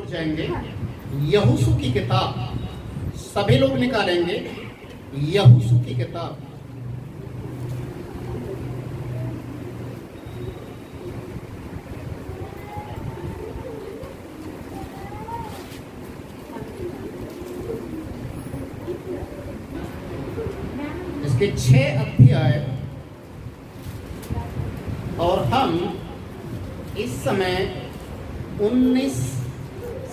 उठ जाएंगे। यहोशू की किताब, सभी लोग निकालेंगे यहोशू की किताब। इसके 6 अध्याय, और हम इस समय 19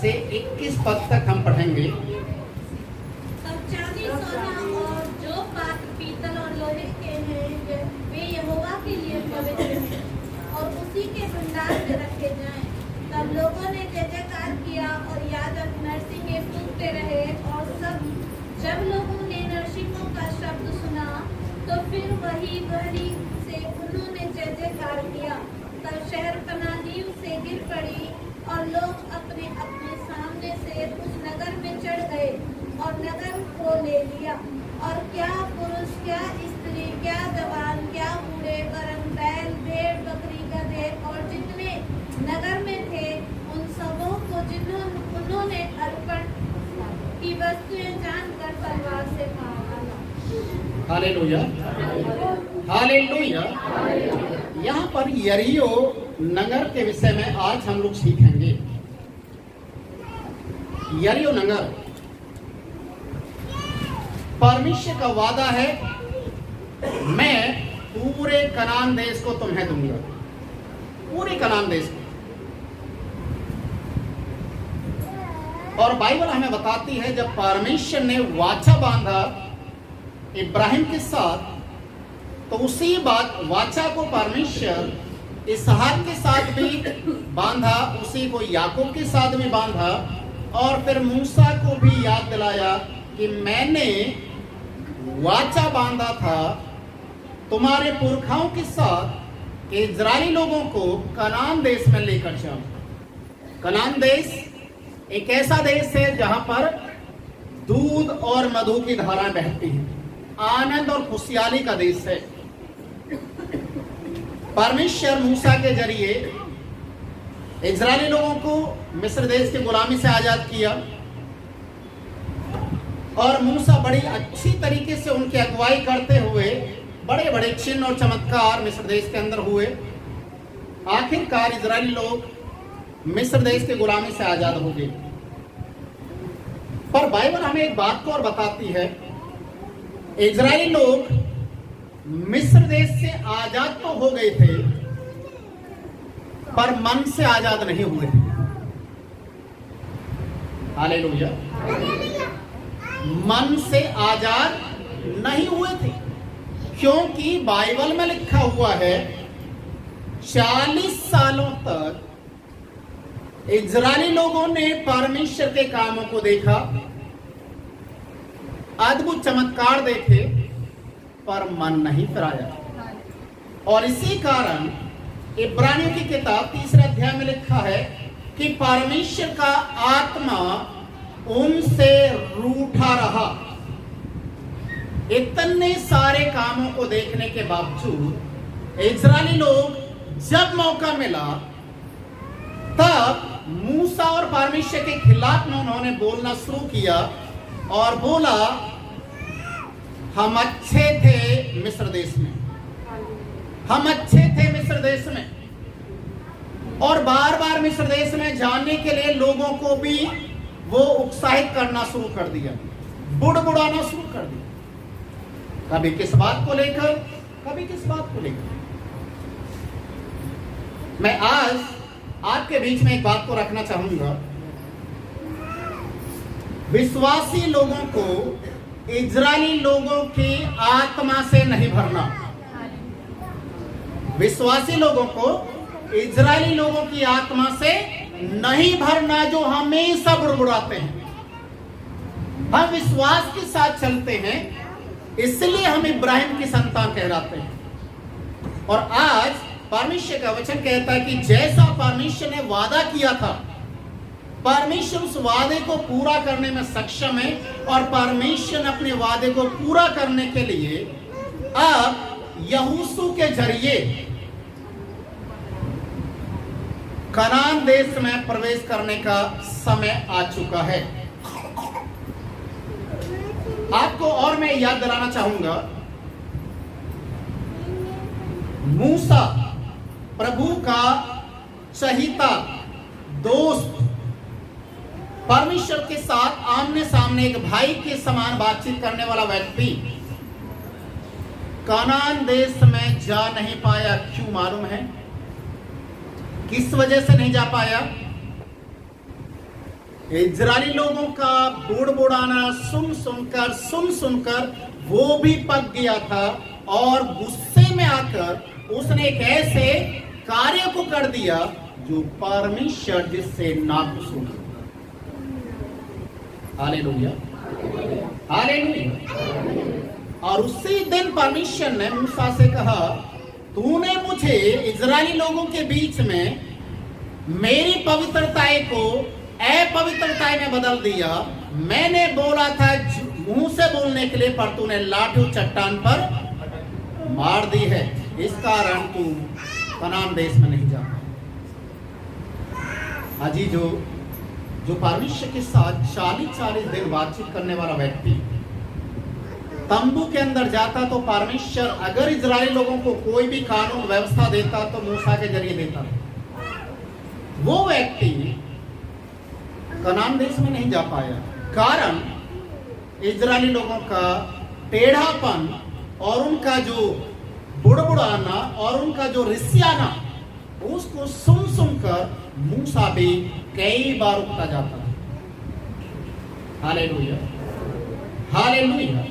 से 21 पद तक हम पढ़ेंगे। तब चांदी, सोना और जो पात्र पीतल और लोहे के हैं वे यहोवा के लिए पवित्र हैं और उसी के भंडार में रखे जाएं। तब लोगों ने जय जयकार किया और याजक नरसिंगे फूंकते रहे। और जब लोगों ने नरसिंगों का शब्द सुना तो फिर वही ध्वनि से उन्होंने जय जयकार किया। तब शहरपनाह नींव से गिर पड़ी और लोग अपने अपने सामने से उस नगर में चढ़ गए और नगर को ले लिया। और क्या पुरुष, क्या स्त्री, क्या जवान, क्या बूढ़े, वरन बैल, भेड़, बकरी, गधे और जितने नगर में थे उन सबों को उन्होंने अर्पण की वस्तुएं जानकर तलवार से मार डाला। Hallelujah, hallelujah. यहाँ पर यरीहो नगर के विषय में आज हम लोग सीखेंगे। यरीहो नगर, परमेश्वर का वादा है, मैं पूरे कनान देश को तुम्हें दूंगा, पूरे कनान देश को। और बाइबल हमें बताती है जब परमेश्वर ने वाचा बांधा इब्राहिम के साथ, तो उसी बात वाचा को परमेश्वर इसहाक के साथ भी बांधा, उसी को याकूब के साथ भी बांधा, और फिर मूसा को भी याद दिलाया कि मैंने वाचा बांधा था तुम्हारे पुरखाओं के साथ कि इजरायली लोगों को कनान देश में लेकर जाऊं। कनान देश एक ऐसा देश है जहां पर दूध और मधु की धाराएं बहती हैं, आनंद और खुशहाली का देश है। परमेश्वर मूसा के जरिए इजरायली लोगों को मिस्र देश की गुलामी से आजाद किया, और मूसा बड़ी अच्छी तरीके से उनकी अगुवाई करते हुए बड़े बड़े चिन्ह और चमत्कार मिस्र देश के अंदर हुए। आखिरकार इजरायली लोग मिस्र देश की गुलामी से आजाद हो गए। पर बाइबल हमें एक बात को और बताती है, इजरायली लोग मिस्र देश से आजाद तो हो गए थे पर मन से आजाद नहीं हुए थे। हालेलुया, मन से आजाद नहीं हुए थे, क्योंकि बाइबल में लिखा हुआ है 40 सालों तक इजरायली लोगों ने परमेश्वर के कामों को देखा, अद्भुत चमत्कार देखे, पर मन नहीं फिराया। और इसी कारण इब्रानियों की किताब 3 अध्याय में लिखा है कि परमेश्वर का आत्मा उनसे रूठा रहा। इतने सारे कामों को देखने के बावजूद इजरायली लोग जब मौका मिला तब मूसा और परमेश्वर के खिलाफ में उन्होंने बोलना शुरू किया और बोला, हम अच्छे थे मिस्र देश में, हम अच्छे थे मिस्र देश में। और बार बार मिस्र देश में जाने के लिए लोगों को भी वो उत्साहित करना शुरू कर दिया, बुड़बुड़ाना शुरू कर दिया, कभी किस बात को लेकर, कभी किस बात को लेकर। मैं आज आपके बीच में एक बात को रखना चाहूंगा। विश्वासी लोगों को इजरायली लोगों की आत्मा से नहीं भरना, विश्वासी लोगों को इजरायली लोगों की आत्मा से नहीं भरना, जो हमेशा बुड़बुड़ाते हैं। हम विश्वास के साथ चलते हैं, इसलिए हम इब्राहिम की संतान कहलाते हैं। और आज परमेश्वर का वचन कहता है कि जैसा परमेश्वर ने वादा किया था, परमेश्वर उस वादे को पूरा करने में सक्षम है। और परमेश्वर ने अपने वादे को पूरा करने के लिए अब यहोशू के जरिए कनान देश में प्रवेश करने का समय आ चुका है। आपको और मैं याद दिलाना चाहूंगा, मूसा प्रभु का चहीता दोस्त, परमेश्वर के साथ आमने सामने एक भाई के समान बातचीत करने वाला व्यक्ति कनान देश में जा नहीं पाया। क्यों मालूम है? किस वजह से नहीं जा पाया? इजरायली लोगों का बुड़बुड़ाना सुन सुनकर वो भी पक गया था और गुस्से में आकर उसने एक ऐसे कार्य को कर दिया जो परमेश्वर जिससे नाखुश हो। Hallelujah, hallelujah. और उसी दिन परमेश्वर ने मूसा से कहा, तूने मुझे इजरायली लोगों के बीच में मेरी पवित्रताएं को अपवित्रताएं में बदल दिया। मैंने बोला था मुंह से बोलने के लिए, पर तूने लाठी चट्टान पर मार दी है। इस कारण तू कनान देश में नहीं जा। हाजी जो परमेश्वर के साथ 40 दिन बातचीत करने वाला व्यक्ति तंबू के अंदर जाता, तो परमेश्वर अगर इजरायली लोगों को कोई भी कानून व्यवस्था देता तो मूसा के जरिए देता। वो व्यक्ति कनान देश में नहीं जा पाया, कारण इजरायली लोगों का टेढ़ापन और उनका जो बुड़बुड़ाना और उनका जो रिसियाना, उसको सुनकर मूसा भी कई बार उठता जाता है। Hallelujah, hallelujah.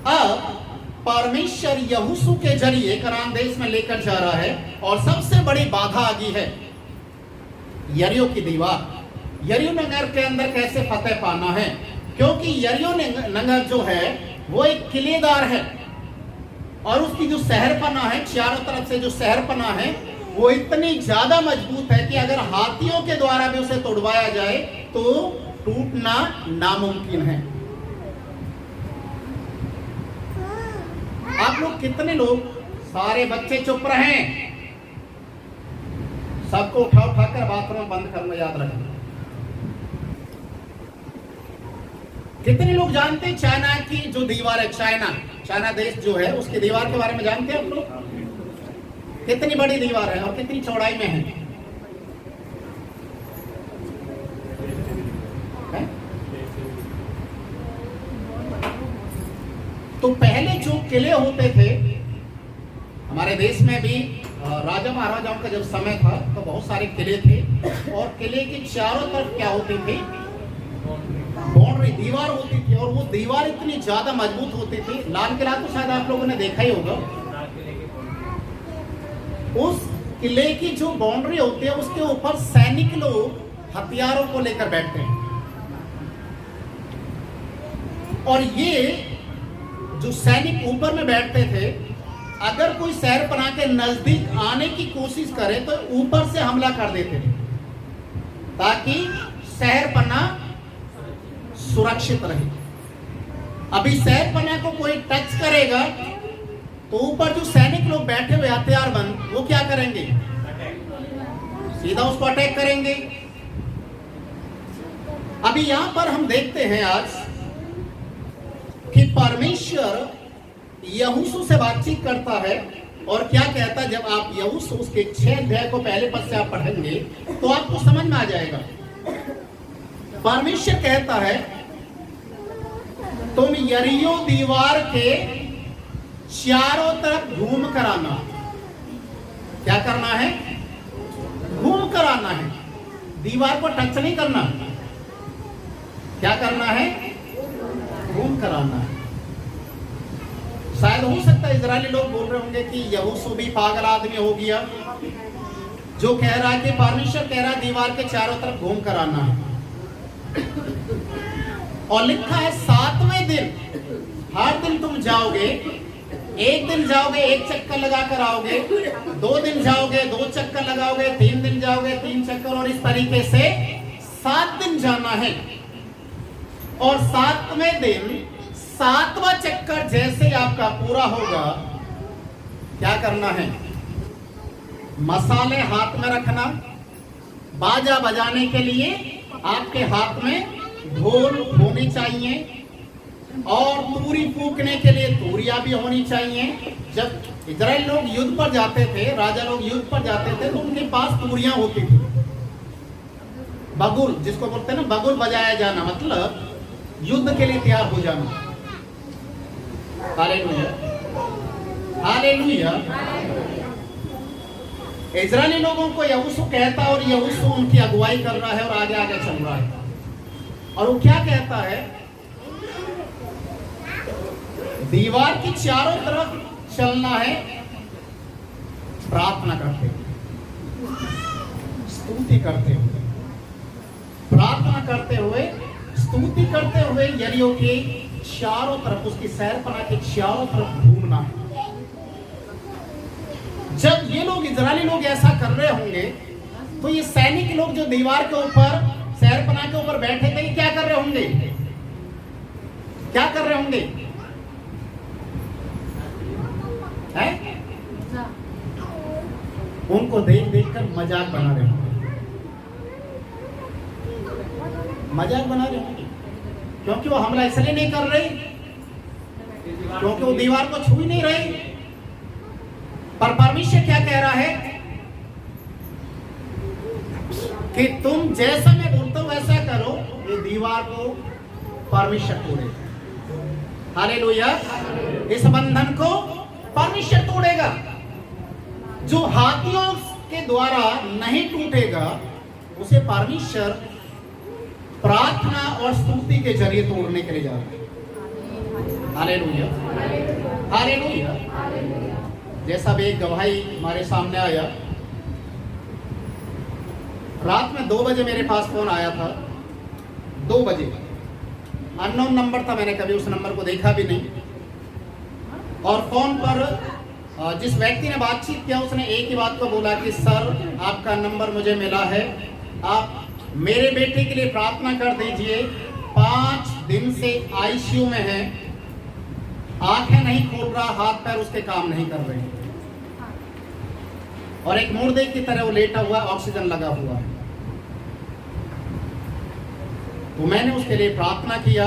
अब परमेश्वर यहोशू के जरिए कनान देश में लेकर जा रहा है और सबसे बड़ी बाधा आ गई है यरीहो की दीवार। यरीहो नगर के अंदर कैसे फतेह पाना है, क्योंकि यरीहो नगर जो है वो एक किलेदार है और उसकी जो शहरपना है, चारों तरफ से जो शहरपना है वो इतनी ज्यादा मजबूत है कि अगर हाथियों के द्वारा भी उसे तोड़वाया जाए तो टूटना नामुमकिन है। आप लोग कितने लोग, सारे बच्चे चुप रहे, सबको उठा कर बाथरूम बंद करना याद रखना। कितने लोग जानते हैं चाइना की जो दीवार है, चाइना देश जो है उसकी दीवार के बारे में जानते हैं आप लोग? कितनी बड़ी दीवार है और कितनी चौड़ाई में है? तो पहले जो किले होते थे हमारे देश में भी, राजा महाराजाओं का जब समय था तो बहुत सारे किले थे और किले के चारों तरफ क्या होती थी? बाउंड्री, दीवार होती थी और वो दीवार इतनी ज्यादा मजबूत होती थी। लाल किला तो शायद आप लोगों ने देखा ही होगा। उस किले की जो बाउंड्री होती है उसके ऊपर सैनिक लोग हथियारों को लेकर बैठते हैं और ये जो सैनिक ऊपर में बैठते थे, अगर कोई शहरपनाह के नजदीक आने की कोशिश करे तो ऊपर से हमला कर देते थे ताकि शहरपनाह सुरक्षित रहे। अभी शहरपनाह को कोई टच करेगा तो ऊपर जो सैनिक लोग बैठे हुए हथियारबंद, वो क्या करेंगे? सीधा उसको अटैक करेंगे। अभी यहां पर हम देखते हैं आज कि परमेश्वर यहोशू से बातचीत करता है और क्या कहता है। जब आप यहोशू उसके 6 अध्याय को पहले पद से आप पढ़ेंगे तो आपको समझ में आ जाएगा। परमेश्वर कहता है, तुम यरीहो दीवार के चारों तरफ घूम कर आना। क्या करना है? घूम कर आना है, दीवार को टच नहीं करना। क्या करना है? घूम कर आना है। शायद हो सकता है इजरायली लोग बोल रहे होंगे कि यहोशू भी पागल आदमी हो गया जो कह रहा है कि परमेश्वर कह रहा है दीवार के चारों तरफ घूम कर आना है। और लिखा है 7वें दिन, हर दिन तुम जाओगे, एक दिन जाओगे 1 चक्कर लगा कर आओगे, 2 दिन जाओगे 2 चक्कर लगाओगे, 3 दिन जाओगे 3 चक्कर, और इस तरीके से 7 दिन जाना है। और 7वें दिन 7वां चक्कर जैसे आपका पूरा होगा, क्या करना है? मसाले हाथ में रखना, बाजा बजाने के लिए आपके हाथ में ढोल होने चाहिए और तूरी फूकने के लिए तूरियां भी होनी चाहिए। जब इजराइल लोग युद्ध पर जाते थे, राजा लोग युद्ध पर जाते थे, तो उनके पास तूरियां होती थी। बगुल जिसको बोलते हैं ना, बगुल बजाया जाना मतलब युद्ध के लिए तैयार हो जाना। Hallelujah, hallelujah. इजरायली लोगों को यहोशू कहता और यहोशू उनकी अगुवाई कर रहा है और आगे आगे चल रहा है। और वो क्या कहता है? दीवार की चारों तरफ चलना है, प्रार्थना करते हुए, स्तुति करते हुए, प्रार्थना करते हुए, स्तुति करते हुए यरीहो के चारों तरफ, उसकी शहरपनाह के चारों तरफ घूमना है। जब ये लोग इजरायली लोग ऐसा कर रहे होंगे तो ये सैनिक लोग जो दीवार के ऊपर, शहरपनाह के ऊपर बैठे थे, क्या कर रहे होंगे? क्या कर रहे होंगे? है? उनको देख देख कर मजाक बना रहे होंगे, मजाक बना रहे होंगे, क्योंकि वो हमला इसलिए नहीं कर रहे क्योंकि वो दीवार को छू ही नहीं रहे। पर परमेश्वर क्या कह रहा है कि तुम जैसा मैं बोलता हूं वैसा करो, ये दीवार को परमेश्वर तोड़ेगा। हालेलुया। इस बंधन को परमेश्वर तोड़ेगा। जो हाथियों के द्वारा नहीं टूटेगा उसे परमेश्वर प्रार्थना और स्तुति के जरिए तोड़ने के लिए जा रहा है। Hallelujah, hallelujah. जैसा भी एक गवाही हमारे सामने आया, रात में 2 बजे मेरे पास फोन आया था। 2 बजे अननोन नंबर था, मैंने कभी उस नंबर को देखा भी नहीं। और फोन पर जिस व्यक्ति ने बातचीत किया उसने एक ही बात को बोला कि सर आपका नंबर मुझे मिला है, आप मेरे बेटे के लिए प्रार्थना कर दीजिए। 5 दिन से आईसीयू में है, आंखें नहीं खोल रहा, हाथ पैर उसके काम नहीं कर रहे और एक मुर्दे की तरह वो लेटा हुआ, ऑक्सीजन लगा हुआ है। तो मैंने उसके लिए प्रार्थना किया,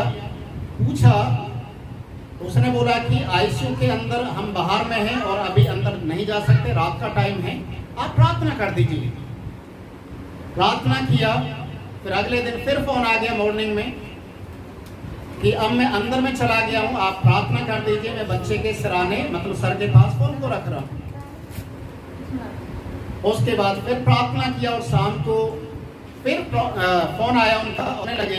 पूछा, उसने बोला कि आईसीयू के अंदर हम बाहर में हैं और अभी अंदर नहीं जा सकते, रात का टाइम है, आप प्रार्थना कर दीजिए। प्रार्थना किया, फिर अगले दिन फिर फोन आ गया मॉर्निंग में कि अब मैं अंदर में चला गया हूं, आप प्रार्थना कर दीजिए, मैं बच्चे के सिराने मतलब सर के पास फोन को रख रहा हूं। उसके बाद फिर प्रार्थना किया और शाम को फिर फोन आया उनका, होने लगे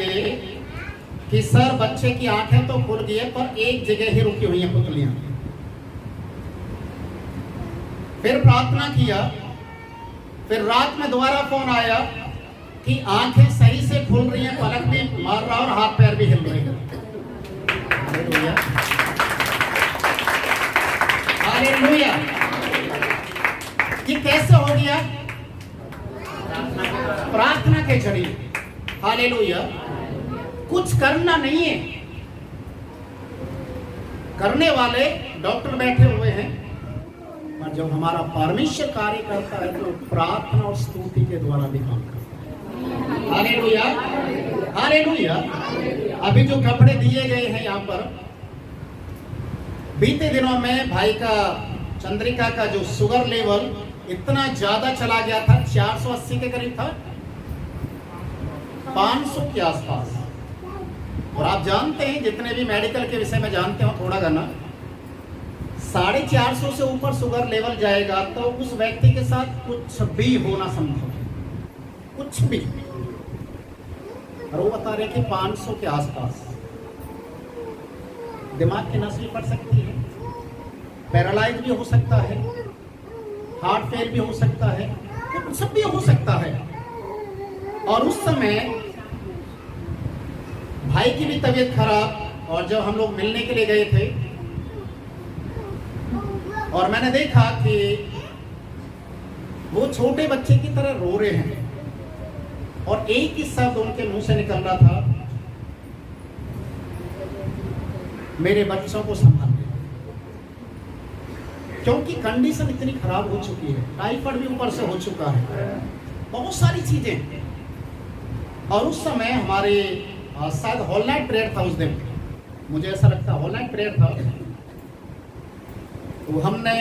कि सर बच्चे की आंखें तो खुल गई है पर एक जगह ही रुकी हुई हैं पुतलियां। फिर प्रार्थना किया, फिर रात में दोबारा फोन आया कि आंखें सही से खुल रही हैं, पलक भी मार रहा और हाथ पैर भी हिल रहे हैं। Hallelujah, hallelujah. ये कैसे हो गया? प्रार्थना के जरिए। हालेलुया। कुछ करना नहीं है, करने वाले डॉक्टर बैठे हुए हैं, और जब हमारा परमेश्वर कार्य करता है तो प्रार्थना और स्तुति के द्वारा भी काम करता है। Hallelujah, hallelujah. अभी जो कपड़े दिए गए हैं यहाँ पर, बीते दिनों में भाई का, चंद्रिका का जो शुगर लेवल इतना ज्यादा चला गया था, 480 के करीब था, 500 के आसपास। और आप जानते हैं, जितने भी मेडिकल के विषय में जानते हो थोड़ा घना, 450 से ऊपर शुगर लेवल जाएगा तो उस व्यक्ति के साथ कुछ भी होना संभव है, कुछ भी। और वो बता रहे कि 500 के आसपास। दिमाग की नस भी फट सकती है, पैरालाइज भी हो सकता है, हार्ट फेल भी हो सकता है, कुछ सब भी हो सकता है। और उस समय भाई की भी तबीयत खराब, और जब हम लोग मिलने के लिए गए थे और मैंने देखा कि वो छोटे बच्चे की तरह रो रहे हैं और एक ही शब्द उनके मुंह से निकल रहा था, मेरे बच्चों को संभाल। क्योंकि कंडीशन इतनी खराब हो चुकी है, टाइफाइड भी ऊपर से हो चुका है, बहुत सारी चीजें। और उस समय हमारे शायद होल नाइट प्रेयर था उस दिन, मुझे ऐसा लगता है होल नाइट प्रेयर था। तो हमने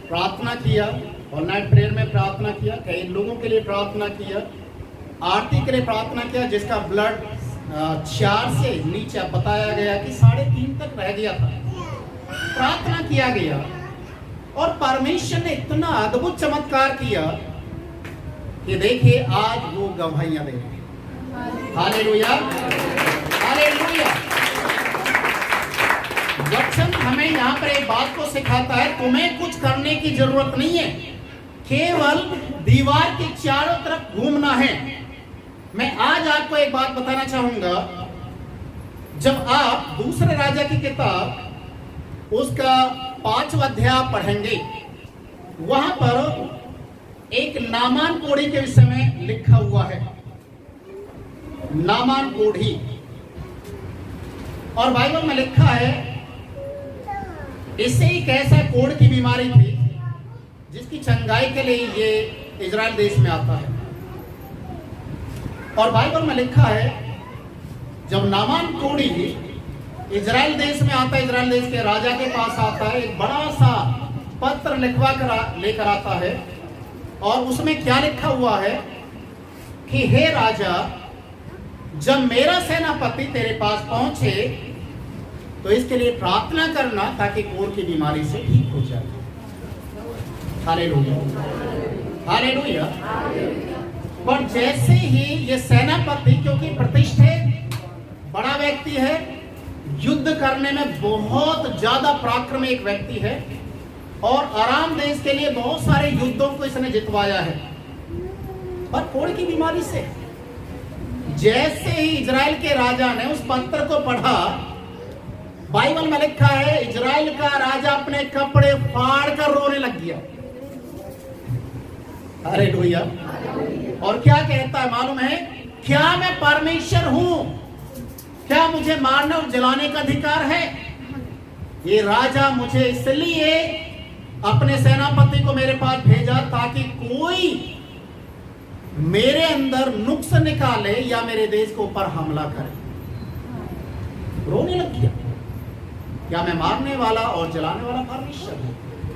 प्रार्थना किया, होल नाइट प्रेयर में प्रार्थना किया, कई लोगों के लिए प्रार्थना किया, आरती के लिए प्रार्थना किया जिसका ब्लड 4 से नीचे बताया गया कि 3.5 तक रह गया था। प्रार्थना किया गया और परमेश्वर ने इतना अद्भुत चमत्कार किया कि देखिए आज वो गवाहियां दे रहे हैं। Hallelujah, hallelujah. वचन हमें यहाँ पर एक बात को सिखाता है, तुम्हें कुछ करने की जरूरत नहीं है, केवल दीवार के चारों तरफ घूमना है। मैं आज आपको एक बात बताना चाहूंगा, जब आप दूसरे राजा की किताब उसका 5वां अध्याय पढ़ेंगे, वहां पर एक नामान कोढ़ी के विषय में लिखा हुआ है। नामान कोढ़ी, और बाइबल में लिखा है इससे एक ऐसा कोढ़ की बीमारी थी जिसकी चंगाई के लिए ये इजराइल देश में आता है। और बाइबल में लिखा है जब नामान कोढ़ी इजराइल देश में आता है, इजराइल देश के राजा के पास आता है, एक बड़ा सा पत्र लिखवा कर लेकर आता है, और उसमें क्या लिखा हुआ है कि हे राजा, जब मेरा सेनापति तेरे पास पहुंचे तो इसके लिए प्रार्थना करना ताकि कोढ़ की बीमारी से ठीक हो जाए। Hallelujah, hallelujah. पर जैसे ही ये सेनापति, क्योंकि प्रतिष्ठित बड़ा व्यक्ति है, युद्ध करने में बहुत ज्यादा पराक्रमी एक व्यक्ति है, और आराम देश के लिए बहुत सारे युद्धों को इसने जितवाया है, पर कोढ़ की बीमारी से जैसे ही इजराइल के राजा ने उस पत्र को पढ़ा, बाइबल में लिखा है इजराइल का राजा अपने कपड़े फाड़ कर रोने लग गया। हालेलुया। और क्या कहता है मालूम है? क्या मैं परमेश्वर हूं? क्या मुझे मारने और जलाने का अधिकार है? ये राजा मुझे इसलिए अपने सेनापति को मेरे पास भेजा ताकि कोई मेरे अंदर नुक्स निकाले या मेरे देश के ऊपर हमला करे। रोने लग गया। क्या मैं मारने वाला और जलाने वाला परमेश्वर हूं?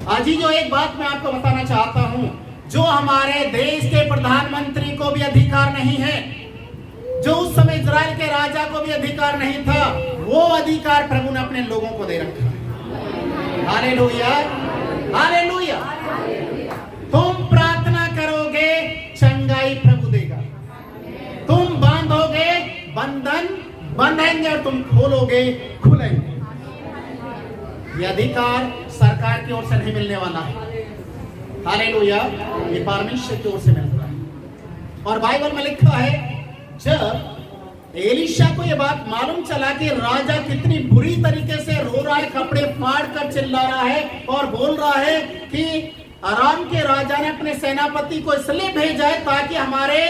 आज ही जो एक बात मैं आपको बताना चाहता हूं, जो हमारे देश के प्रधानमंत्री को भी अधिकार नहीं है, जो उस समय इजराइल के राजा को भी अधिकार नहीं था, वो अधिकार प्रभु ने अपने लोगों को दे रखा है। Hallelujah, hallelujah. तुम प्रार्थना करोगे, चंगाई प्रभु देगा। तुम बांधोगे, बंधन बंधेंगे, और तुम खोलोगे, खुलेंगे। ये अधिकार सरकार की ओर से नहीं मिलने वाला है। हालेलुया, ये परमेश्वर की ओर से मिलता है। और बाइबल में लिखा है जब एलीशा को ये बात मालूम चला कि राजा कितनी बुरी तरीके से रो रहा है, कपड़े फाड़ कर चिल्ला रहा है और बोल रहा है कि अराम के राजा ने अपने सेनापति को इसलिए भेजा है ताकि हमारे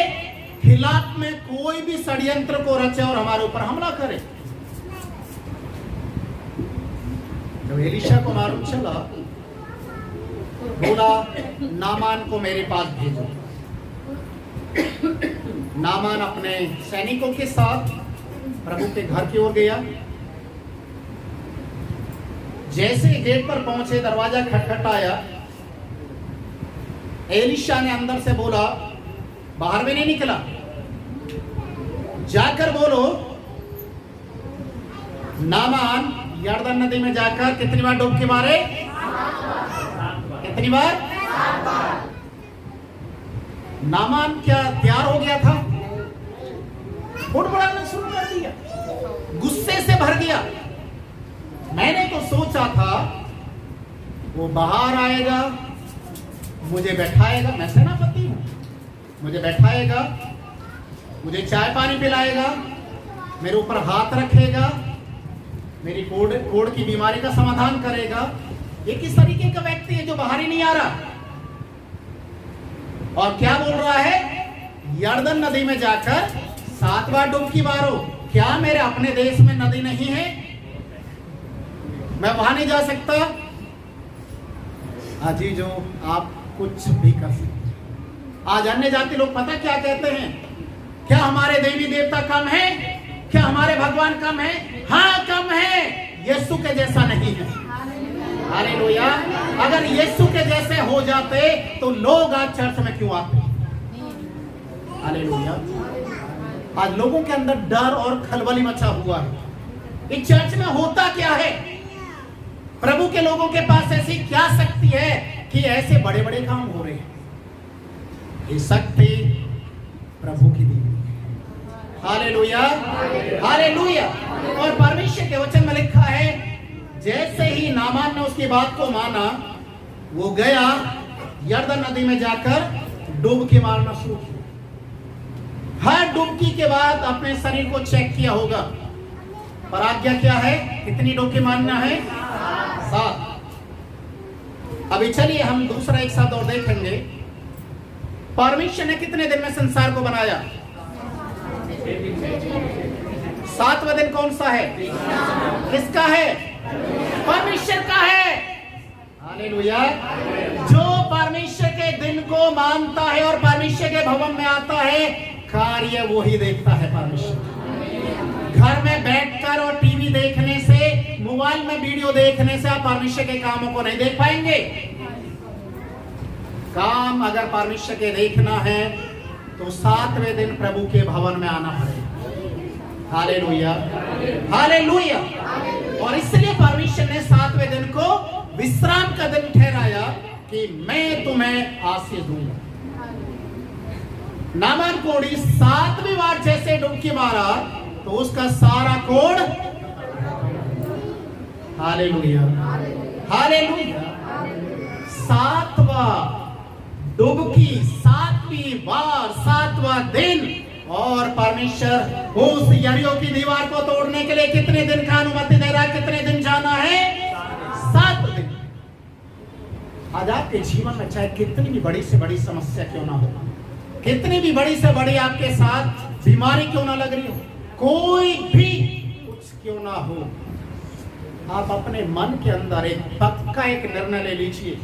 खिलाफ में कोई भी षड्यंत्र को रचे और हमारे ऊपर हमला करे। जब एलीशा को मालूम चला, बोला नामान को मेरे पास भेजो। नामान अपने सैनिकों के साथ प्रभु के घर की ओर गया। जैसे गेट पर पहुंचे, दरवाजा खटखटाया, एलीशा ने अंदर से बोला, बाहर में नहीं निकला, जाकर बोलो नामान यरदन नदी में जाकर कितनी बार डुबकी मारे? कितनी बार? नामान क्या तैयार हो गया था? फुटबॉलना शुरू कर दिया, गुस्से से भर गया। मैंने तो सोचा था वो बाहर आएगा, मुझे बैठाएगा, मैं सेनापति हूं, मुझे बैठाएगा, मुझे चाय पानी पिलाएगा, मेरे ऊपर हाथ रखेगा, मेरी कोढ़ की बीमारी का समाधान करेगा। ये किस तरीके का व्यक्ति है जो बाहर ही नहीं आ रहा? और क्या बोल रहा है? यरदन नदी में जाकर 7 बार डुबकी मारो। क्या मेरे अपने देश में नदी नहीं है? मैं वहां नहीं जा सकता? अजी जो आप कुछ भी कर सकते, आज अन्य जाति लोग पता क्या कहते हैं? क्या हमारे देवी देवता कम है? क्या हमारे भगवान कम है? हाँ कम है, यीशु के जैसा नहीं है। हालेलुया। अगर यीशु के जैसे हो जाते तो लोग आज चर्च में क्यों आते? हालेलुया। आज लोगों के अंदर डर और खलबली मचा हुआ है। इस चर्च में होता क्या है? प्रभु के लोगों के पास ऐसी क्या शक्ति है कि ऐसे बड़े बड़े काम हो रहे हैं? ये शक्ति प्रभु की दी हुई है। Hallelujah, hallelujah. और परमेश्वर के वचन में लिखा है, जैसे ही नामान ने उसकी बात को माना, वो गया यरदन नदी में जाकर डुबकी मारना शुरू किया। हर डुबकी के बाद अपने शरीर को चेक किया होगा। पर आज्ञा क्या है? कितनी डुबकी मारना है? 7। अभी चलिए हम दूसरा एक साथ और देखेंगे। परमेश्वर ने कितने दिन में संसार को बनाया? 7वां दिन कौन सा है? किसका है? परमेश्वर का है। हालेलुया। जो परमेश्वर के दिन को मानता है और परमेश्वर के भवन में आता है, कार्य वो ही देखता है। परमेश्वर घर में बैठकर और टीवी देखने से, मोबाइल में वीडियो देखने से आप परमेश्वर के कामों को नहीं देख पाएंगे। काम अगर परमेश्वर के देखना है तो 7वें दिन प्रभु के भवन में आना पड़ेगा। Hallelujah, hallelujah. और इसलिए परमेश्वर ने 7वें दिन को विश्राम का दिन ठहराया कि मैं तुम्हें आशीष दूंगा। नामान कोड़ी 7वीं बार जैसे डुबकी मारा तो उसका सारा कोड, हालेलुया, हालेलुया। 7वां डुबकी, 7वीं बार, 7वां दिन। और परमेश्वर उस यरीहो की दीवार को तोड़ने के लिए कितने दिन का अनुमति दे रहा है? कितने दिन जाना है? 7 दिन। आज आपके जीवन में चाहे कितनी भी बड़ी से बड़ी समस्या क्यों ना हो, कितनी भी बड़ी से बड़ी आपके साथ बीमारी क्यों ना लग रही हो, कोई भी कुछ क्यों ना हो, आप अपने मन के अंदर एक पक्का एक निर्णय ले लीजिए।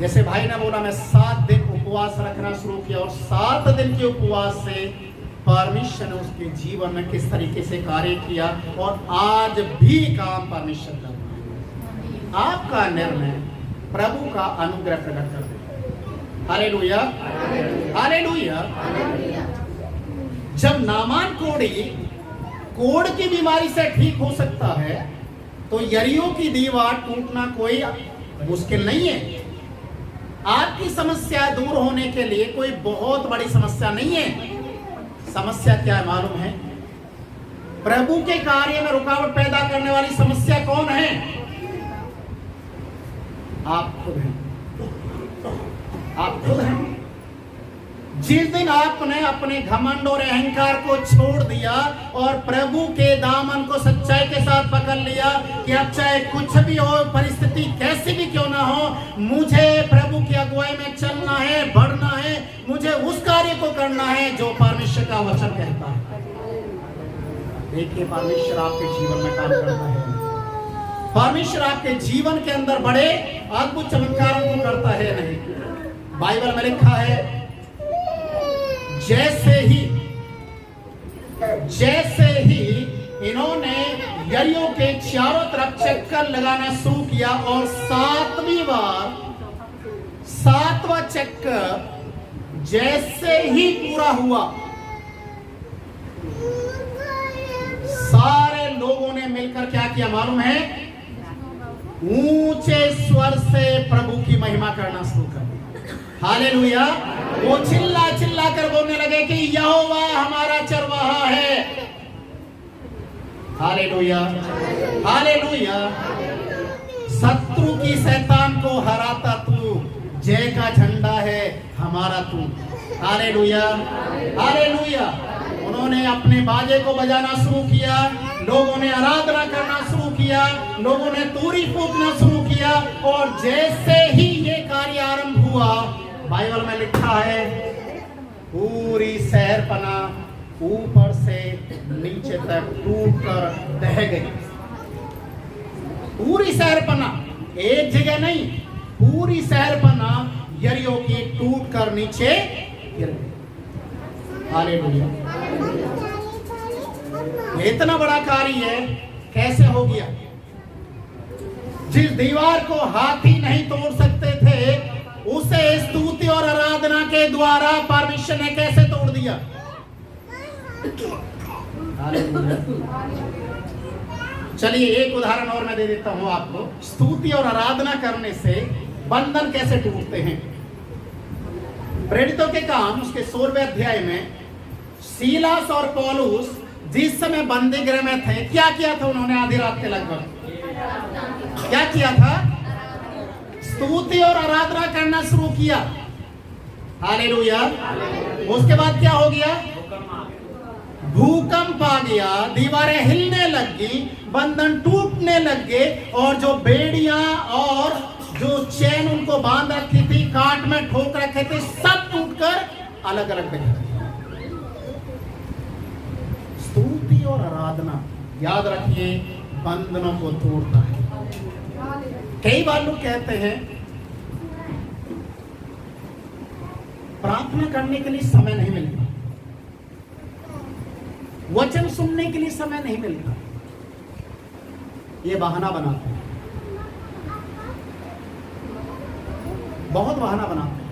जैसे भाई ने बोला, मैं 7 दिन उपवास रखना शुरू किया और 7 दिन के उपवास से परमेश्वर ने उसके जीवन में किस तरीके से कार्य किया और आज भी काम परमेश्वर कर रहा है। आपका निर्णय प्रभु का अनुग्रह प्रकट कर दे। Hallelujah, hallelujah. जब नामान कोढ़ की बीमारी से ठीक हो सकता है तो यरीहो की दीवार टूटना कोई मुश्किल नहीं है। आपकी समस्या दूर होने के लिए कोई बहुत बड़ी समस्या नहीं है। समस्या क्या है मालूम है? प्रभु के कार्य में रुकावट पैदा करने वाली समस्या कौन है? आप खुद हैं। आप खुद हैं। जिस दिन आपने अपने घमंड और अहंकार को छोड़ दिया और प्रभु के दामन को सच्चाई के साथ पकड़ लिया कि अब चाहे कुछ भी हो, परिस्थिति कैसी भी क्यों ना हो, मुझे प्रभु की अगुवाई में चलना है, बढ़ना है, मुझे उस कार्य को करना है जो परमेश्वर का वचन कहता है। देखिए, परमेश्वर आपके जीवन में काम करता है। परमेश्वर आपके जीवन के अंदर बड़े अद्भुत चमत्कारों को करता है। नहीं, बाइबल में लिखा है, जैसे ही इन्होंने यरीहो के चारों तरफ चक्कर लगाना शुरू किया और 7वां चक्कर जैसे ही पूरा हुआ, सारे लोगों ने मिलकर क्या किया मालूम है? ऊंचे स्वर से प्रभु की महिमा करना शुरू कर दिया। हालेलुया। वो चिल्ला कर बोलने लगे कि यहोवा हमारा चरवाहा है। Hallelujah, hallelujah. शत्रु की शैतान को हराता तू, जय का झंडा है हमारा तू। Hallelujah, hallelujah. उन्होंने अपने बाजे को बजाना शुरू किया, लोगों ने आराधना करना शुरू किया, लोगों ने तूरी फूंकना शुरू किया और जैसे ही ये कार्य आरंभ हुआ, बाइबल में लिखा है, पूरी शहरपना ऊपर से नीचे तक टूट कर बह गई। पूरी शहरपना, एक जगह नहीं, पूरी शहरपना यरीहो की टूट कर नीचे गिर गई। हालेलुया। इतना बड़ा कार्य है, कैसे हो गया? जिस दीवार को हाथी नहीं तोड़ सकते थे, उसे स्तुति और आराधना के द्वारा परमेश्वर ने कैसे तोड़ दिया? चलिए एक उदाहरण और मैं दे देता हूं आपको। स्तुति और आराधना करने से बंधन कैसे टूटते हैं। प्रेरितों के काम उसके 16वें अध्याय में सीलास और पौलुस जिस समय बंदी गृह में थे, क्या किया था उन्होंने? आधी रात के लगभग क्या किया था? स्तुति और आराधना करना शुरू किया। हालेलुया। उसके बाद क्या हो गया? भूकंप आ गया, दीवारें हिलने लगी, बंधन टूटने लगे, और जो बेड़ियां और जो चैन उनको बांध रखी थी, काट में ठोक रखे थे, सब टूटकर अलग अलग बिखर गए। स्तुति और आराधना, याद रखिए, बंधनों को तोड़ता है। कई बार लोग कहते हैं प्रार्थना करने के लिए समय नहीं मिलता, वचन सुनने के लिए समय नहीं मिलता। ये बहाना बनाते हैं, बहुत बहाना बनाते हैं।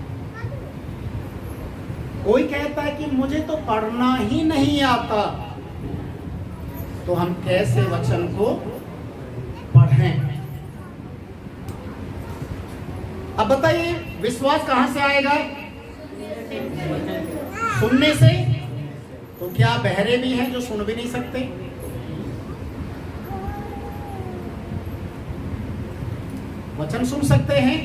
कोई कहता है कि मुझे तो पढ़ना ही नहीं आता, तो हम कैसे वचन को पढ़ें? अब बताइए, विश्वास कहां से आएगा? सुनने से। तो क्या बहरे भी हैं जो सुन भी नहीं सकते? वचन सुन सकते हैं।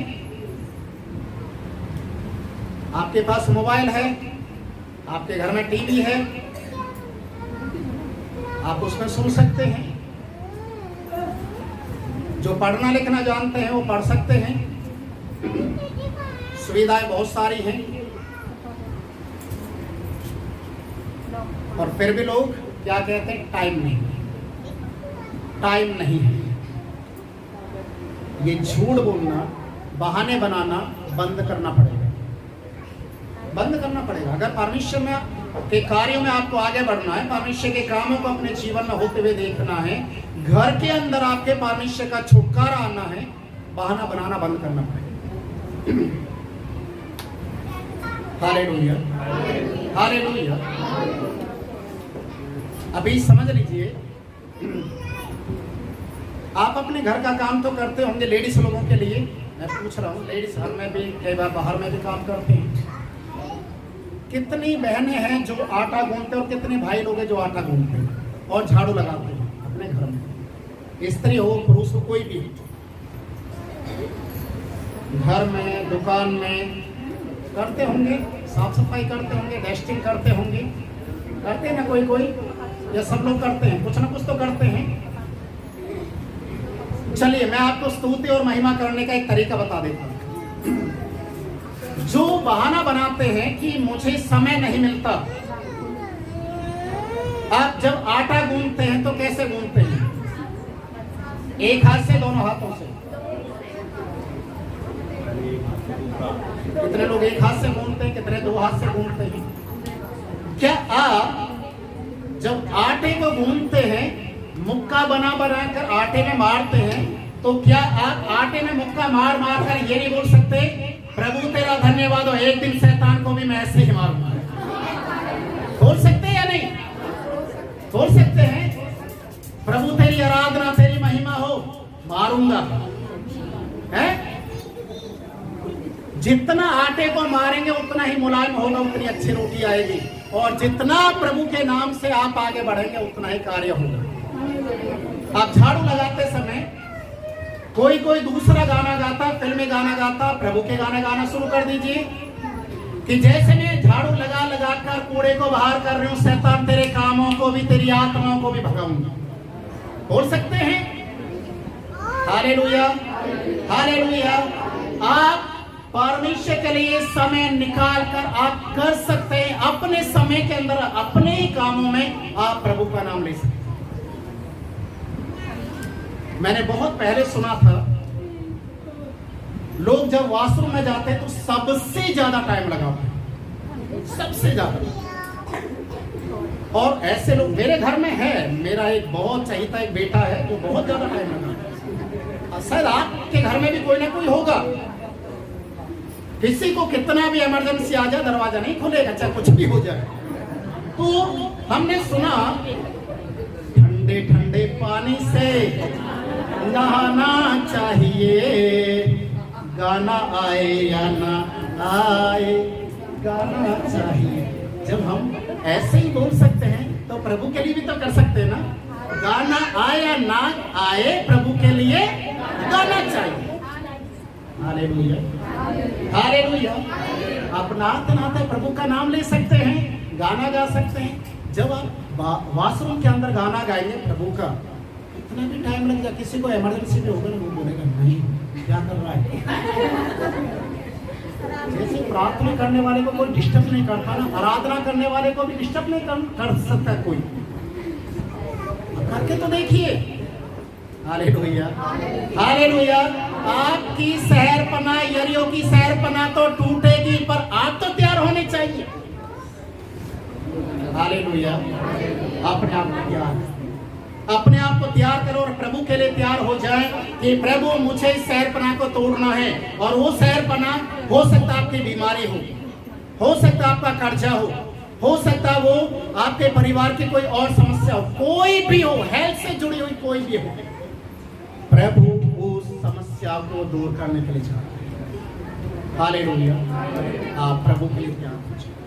आपके पास मोबाइल है, आपके घर में टीवी है, आप उसमें सुन सकते हैं। जो पढ़ना लिखना जानते हैं वो पढ़ सकते हैं। सुविधाएं बहुत सारी हैं, और फिर भी लोग क्या कहते हैं? टाइम नहीं, टाइम नहीं है। ये झूठ बोलना, बहाने बनाना बंद करना पड़ेगा, बंद करना पड़ेगा। अगर परमेश्वर में के कार्यों में आपको आगे बढ़ना है, परमेश्वर के कामों को अपने जीवन में होते हुए देखना है, घर के अंदर आपके परमेश्वर का छुटकारा आना है, बहाना बनाना बंद करना पड़ेगा। Hallelujah, hallelujah. अभी समझ लीजिए, आप अपने घर का काम तो करते होंगे। लेडीज लोगों के लिए मैं पूछ रहा हूँ, लेडीज घर में भी, कई बार बाहर में भी काम करते हैं। कितनी बहनें हैं जो आटा गूंथते हैं, और कितने भाई लोग हैं जो आटा गूंथते हैं और झाड़ू लगाते हैं अपने घर में। स्त्री हो, पुरुष हो, कोई भी, घर में, दुकान में करते होंगे, साफ सफाई करते होंगे, डस्टिंग करते होंगे, करते हैं ना कोई कोई, या सब लोग करते हैं, कुछ ना कुछ तो करते हैं। चलिए मैं आपको स्तुति और महिमा करने का एक तरीका बता देता हूँ। जो बहाना बनाते हैं कि मुझे समय नहीं मिलता, आप जब आटा गूंथते हैं तो कैसे गूंथते हैं? एक हाथ से, दोनों हाथों से? कितने लोग एक हाथ से गूंथते हैं, कितने दो हाथ से गूंथते हैं? क्या आप जब आटे को गूंथते हैं, मुक्का बना कर आटे में मारते हैं, तो क्या आप आटे में मुक्का मार कर ये नहीं बोल सकते, प्रभु तेरा धन्यवाद हो, एक दिन शैतान को भी मैं ऐसे ही मारूंगा? बोल सकते हैं या नहीं? बोल सकते हैं, प्रभु तेरी आराधना, तेरी महिमा हो, मारूंगा। है? जितना आटे को मारेंगे उतना ही मुलायम होगा, उतनी अच्छी रोटी आएगी, और जितना प्रभु के नाम से आप आगे बढ़ेंगे उतना ही कार्य होगा। आप झाड़ू लगाते समय कोई कोई दूसरा गाना गाता, फिल्मी गाना गाता, प्रभु के गाने गाना शुरू कर दीजिए कि जैसे मैं झाड़ू लगा कर कूड़े को बाहर कर रही हूं, शैतान तेरे कामों को भी, तेरी आत्माओं को भी भगाऊंगा। बोल सकते हैं? Hallelujah, hallelujah. आप परमेश्वर के लिए समय निकाल कर आप कर सकते हैं, अपने समय के अंदर, अपने ही कामों में आप प्रभु का नाम ले सकते हैं। मैंने बहुत पहले सुना था लोग जब वॉशरूम में जाते हैं तो सबसे ज्यादा टाइम लगाते हैं, सबसे ज्यादा। और ऐसे लोग मेरे घर में है, मेरा एक बहुत चहीता एक बेटा है जो बहुत ज्यादा टाइम लगाता है। शायद आपके घर में भी कोई ना कोई होगा। किसी को कितना भी इमरजेंसी आ जाए दरवाजा नहीं खुलेगा, चाहे कुछ भी हो जाए। तो हमने सुना ठंडे ठंडे पानी से नहाना चाहिए, गाना आए या ना आए गाना चाहिए। जब हम ऐसे ही बोल सकते हैं तो प्रभु के लिए भी तो कर सकते हैं ना। गाना आए या ना आए, प्रभु के लिए गाना चाहिए। Hallelujah, hallelujah. आप नाते नाते प्रभु का नाम ले सकते हैं, गाना गा सकते हैं। जब आप वॉशरूम के अंदर गाना गाएंगे प्रभु का, कितना भी टाइम लग जाए, किसी को इमरजेंसी भी होगा ना, वो बोलेगा नहीं क्या कर रहा है। जैसे प्रार्थना करने वाले को कोई डिस्टर्ब नहीं करता ना, आराधना करने वाले को भी डिस्टर्ब नहीं कर सकता कोई। करके तो देखिए। Hallelujah, hallelujah. आपकी शहरपना, यरीहो की शहरपना तो टूटेगी, पर आप तो तैयार होने चाहिए। हालेलुया। अपने आप को तैयार, अपने आप को तैयार करो और प्रभु के लिए तैयार हो जाए कि प्रभु मुझे इस शहरपना को तोड़ना है। और वो शहरपना हो सकता आपकी बीमारी हो सकता आपका कर्जा हो सकता वो आपके परिवार की कोई और समस्या हो, कोई भी हो, हेल्थ से जुड़ी हुई कोई भी हो। प्रभु उस समस्या को दूर करने के लिए चाहते हैं। हालेलुया। आप प्रभु के लिए तैयार हो जाए।